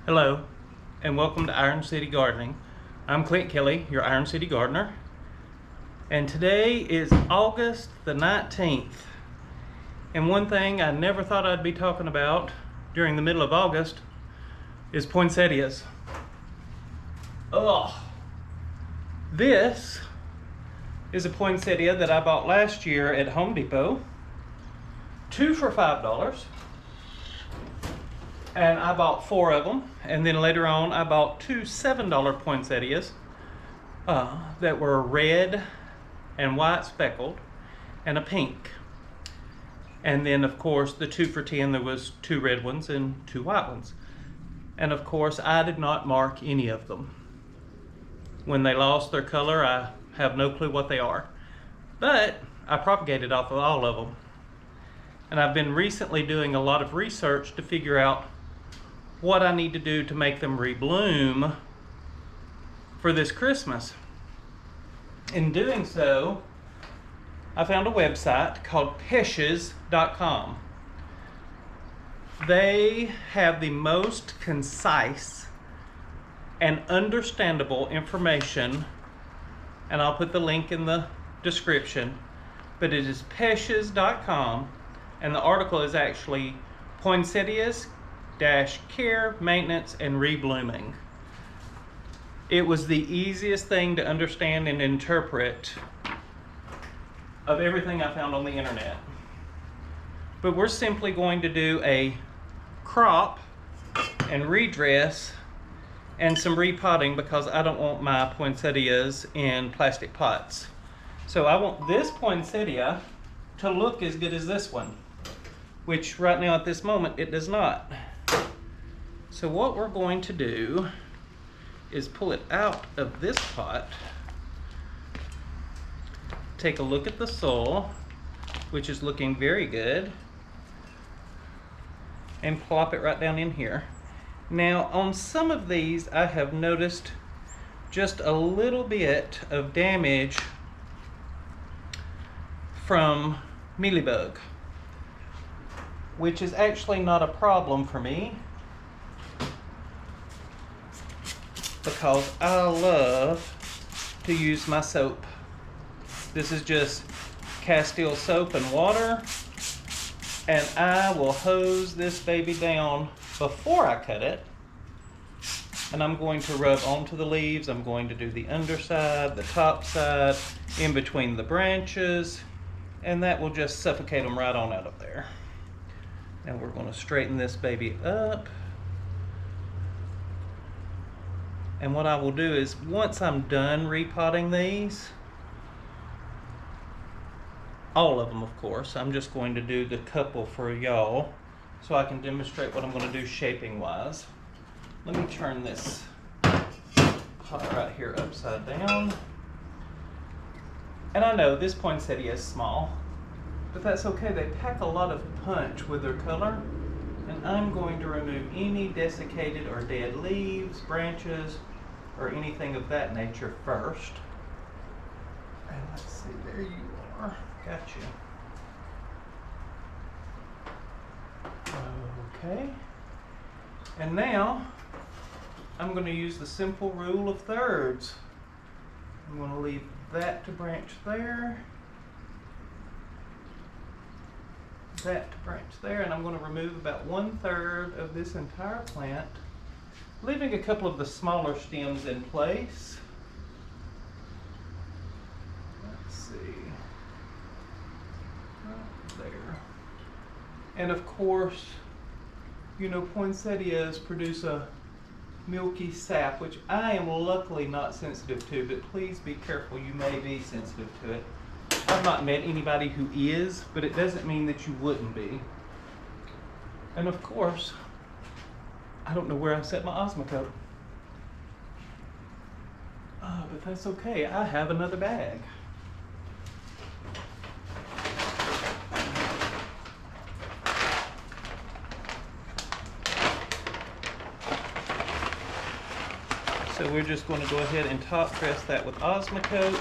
Hello, and welcome to Iron City Gardening. I'm Clint Kelly, your Iron City gardener, and today is August the 19th. And one thing I never thought I'd be talking about during the middle of August is poinsettias. Ugh. This is a poinsettia that I bought last year at Home Depot, 2 for $5. And I bought 4 of them, and then later on I bought 2 $7 poinsettias that were red and white speckled and a pink. And then of course the 2 for $10, there was 2 red ones and 2 white ones. And of course I did not mark any of them. When they lost their color, I have no clue what they are. But I propagated off of all of them. And I've been recently doing a lot of research to figure out what I need to do to make them rebloom for this Christmas. In doing so, I found a website called Poinsettias.com. They have the most concise and understandable information, and I'll put the link in the description, but it is Poinsettias.com, and the article is actually Poinsettias care, maintenance, and reblooming. It was the easiest thing to understand and interpret of everything I found on the internet. But we're simply going to do a crop and redress and some repotting because I don't want my poinsettias in plastic pots. So I want this poinsettia to look as good as this one, which right now at this moment it does not. So what we're going to do is pull it out of this pot, take a look at the soil, which is looking very good, and plop it right down in here. Now on some of these I have noticed just a little bit of damage from mealybug, which is actually not a problem for me because I love to use my soap. This is just Castile soap and water, and I will hose this baby down before I cut it, and I'm going to rub onto the leaves. I'm going to do the underside, the top side, in between the branches, and that will just suffocate them right on out of there. Now we're going to straighten this baby up. And what I will do is, once I'm done repotting these, all of them of course, I'm just going to do the couple for y'all so I can demonstrate what I'm going to do shaping wise. Let me turn this pot right here upside down. And I know this poinsettia is small, but that's okay. They pack a lot of punch with their color. And I'm going to remove any desiccated or dead leaves, branches, or anything of that nature first. And let's see, there you are. Got you. Okay. And now I'm going to use the simple rule of thirds. I'm going to leave that to branch there, that to branch there, and I'm going to remove about 1/3 of this entire plant, leaving a couple of the smaller stems in place. Let's see, right there. And of course, you know, poinsettias produce a milky sap, which I am luckily not sensitive to, but please be careful, you may be sensitive to it. I've not met anybody who is, but it doesn't mean that you wouldn't be. And of course, I don't know where I set my Osmocote. But that's okay, I have another bag. So we're just going to go ahead and top dress that with Osmocote.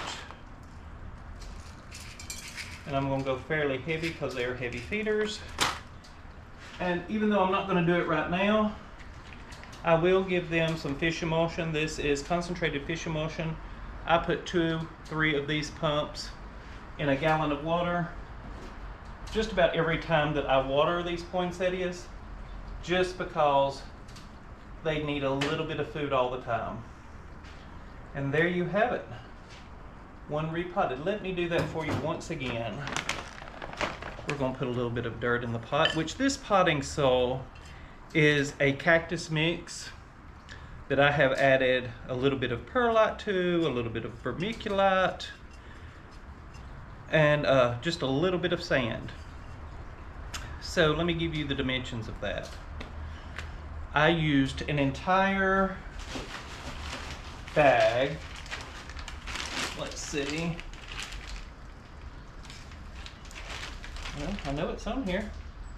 And I'm going to go fairly heavy because they are heavy feeders. And even though I'm not going to do it right now, I will give them some fish emulsion. This is concentrated fish emulsion. I put 2-3 of these pumps in a gallon of water just about every time that I water these poinsettias, just because they need a little bit of food all the time. And there you have it. One repotted. Let me do that for you once again. We're going to put a little bit of dirt in the pot, which this potting soil is a cactus mix that I have added a little bit of perlite to, a little bit of vermiculite, and just a little bit of sand. So let me give you the dimensions of that. I used an entire bag. Let's see. Well, I know it's on here.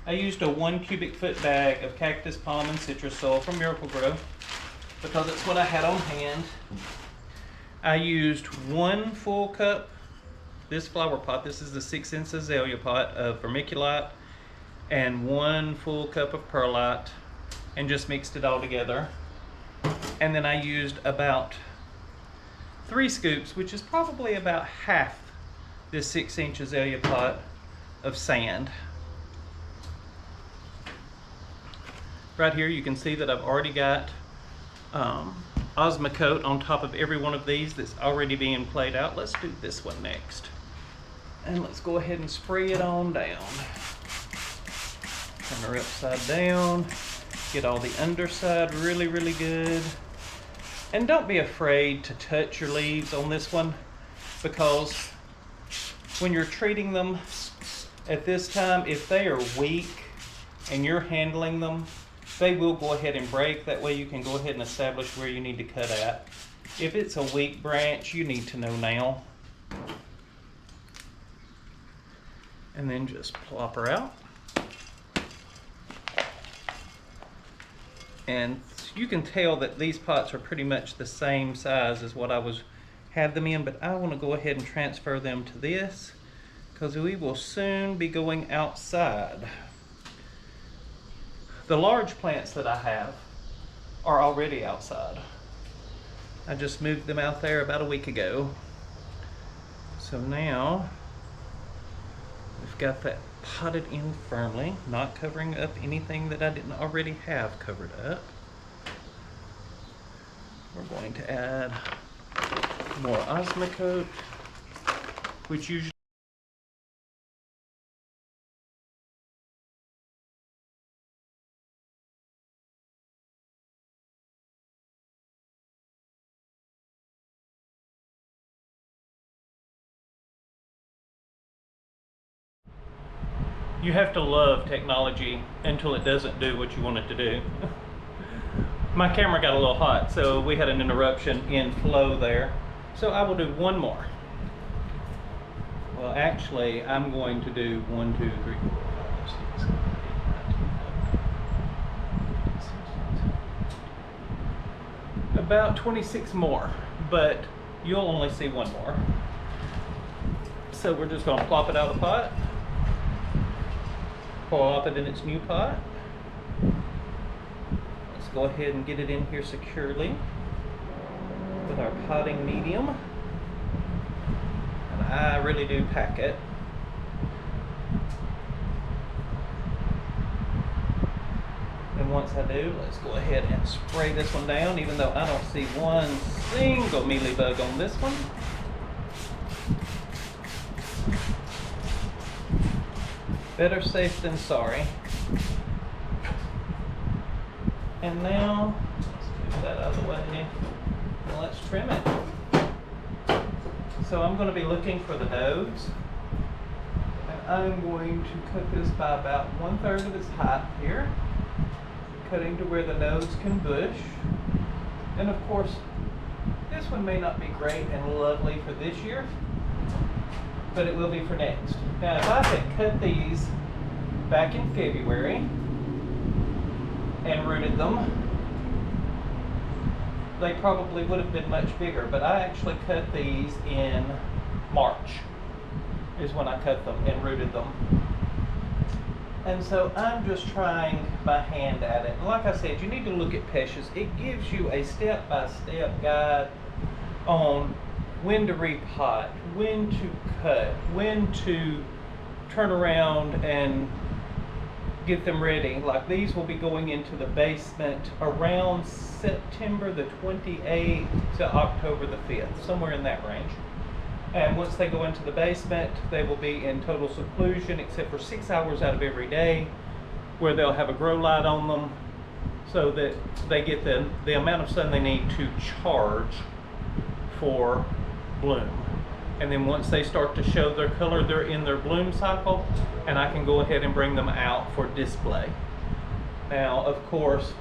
I used a 1 cubic foot bag of cactus, palm, and citrus soil from Miracle-Gro because it's what I had on hand. I used 1 full cup, this flower pot, this is the 6-inch azalea pot, of vermiculite, and 1 full cup of perlite, and just mixed it all together. And then I used about 3 scoops, which is probably about half this 6-inch azalea pot, of sand. Right here you can see that I've already got Osmocote on top of every one of these that's already being played out. Let's do this one next. And let's go ahead and spray it on down. Turn her upside down. Get all the underside really, really good. And don't be afraid to touch your leaves on this one, because when you're treating them at this time, if they are weak and you're handling them, they will go ahead and break. That way you can go ahead and establish where you need to cut at. If it's a weak branch, you need to know now. And then just plop her out. And you can tell that these pots are pretty much the same size as what I had them in, but I want to go ahead and transfer them to this because we will soon be going outside. The large plants that I have are already outside. I just moved them out there about a week ago. So now we've got that potted in firmly, not covering up anything that I didn't already have covered up. We're going to add more Osmocote, which usually you have to love technology until it doesn't do what you want it to do. My camera got a little hot, so we had an interruption in flow there. So I will do one more. Well, actually, I'm going to do 1, 2, 3, 4, 5, 6, 7, 8, 9, 10, 11. About 26 more, but you'll only see one more. So we're just going to plop it out of the pot. Plop it in its new pot. Let's go ahead and get it in here securely with our potting medium. And I really do pack it. And once I do, let's go ahead and spray this one down, even though I don't see one single mealybug on this one. Better safe than sorry. And now, let's get that out of the way. And let's trim it. So I'm going to be looking for the nodes. And I'm going to cut this by about 1/3 of its height here. Cutting to where the nodes can bush. And of course, this one may not be great and lovely for this year, but it will be for next. Now, if I had cut these back in February and rooted them, they probably would have been much bigger, but I actually cut these in March is when I cut them and rooted them. And so I'm just trying by hand at it. And like I said, you need to look at Pescia's. It gives you a step-by-step guide on when to repot, when to cut, when to turn around and get them ready. Like these will be going into the basement around September the 28th to October the 5th, somewhere in that range. And once they go into the basement, they will be in total seclusion except for 6 hours out of every day, where they'll have a grow light on them so that they get the amount of sun they need to charge for bloom. And then once they start to show their color, they're in their bloom cycle, and I can go ahead and bring them out for display. Now, of course,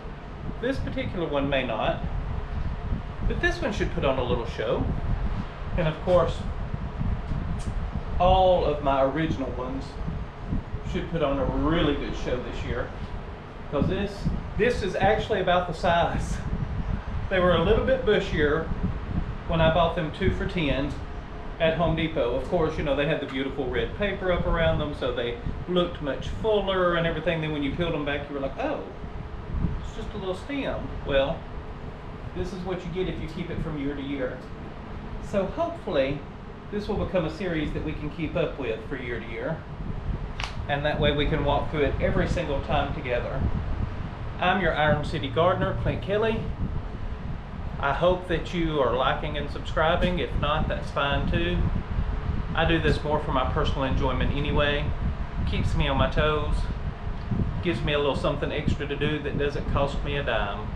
this particular one may not, but this one should put on a little show. And of course, all of my original ones should put on a really good show this year, because this is actually about the size. They were a little bit bushier when I bought them 2 for $10 at Home Depot. Of course, you know, they had the beautiful red paper up around them, so they looked much fuller and everything. Then when you peeled them back, you were like, oh, it's just a little stem. Well, this is what you get if you keep it from year to year. So hopefully this will become a series that we can keep up with for year to year, and that way we can walk through it every single time together. I'm your Iron City gardener, Clint Kelly. I hope that you are liking and subscribing. If not, that's fine too. I do this more for my personal enjoyment anyway. Keeps me on my toes, gives me a little something extra to do that doesn't cost me a dime,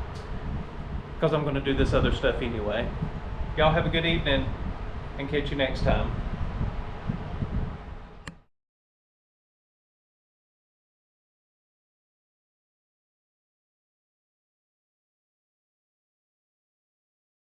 because I'm going to do this other stuff anyway. Y'all have a good evening, and catch you next time.